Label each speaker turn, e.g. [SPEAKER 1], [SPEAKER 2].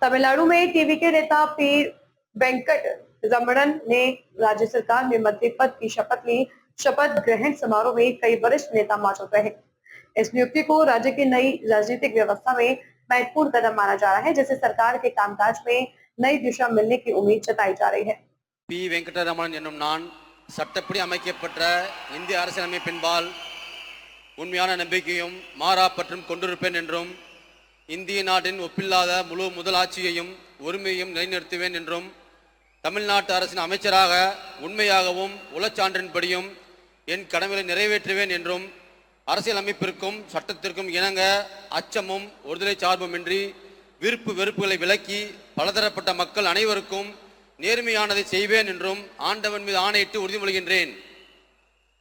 [SPEAKER 1] तमिलनाडु में टीवी के नेता पी वेंकट रमणन ने राज्य सरकार में मंत्री पद की शपथ ली। शपथ ग्रहण समारोह में कई वरिष्ठ नेता मौजूद रहे। इस नियुक्ति को राज्य की नई राजनीतिक व्यवस्था में महत्वपूर्ण कदम माना जा रहा है, जिससे सरकार के कामकाज में नई दिशा मिलने की उम्मीद जताई जा रही है।
[SPEAKER 2] पी वेंकटरमणन என்னும் நான் சட்டப்படி அமைக்கப்பட்ட இந்திய அரசியலமைப்பின்பால் உண்மையான நம்பிக்கையும் மாறாப்பற்றும் கொண்டிருப்பேன் என்றும் இந்திய நாட்டின் ஒப்பில்லாத முழு முதலாட்சியையும் உரிமையையும் நிலைநிறுத்துவேன் என்றும் தமிழ்நாட்டு அரசின் அமைச்சராக உண்மையாகவும் உளச்சான்றின்படியும் என் கடமைகளை நிறைவேற்றுவேன் என்றும் அரசியலமைப்பிற்கும் சட்டத்திற்கும் இணங்க அச்சமும் ஒருதலை சார்புமின்றி விருப்பு வெறுப்புகளை விலக்கி பலதரப்பட்ட மக்கள் அனைவருக்கும் நேர்மையானதை செய்வேன் என்றும் ஆண்டவன் மீது ஆணையிட்டு உறுதிமொழிகின்றேன்.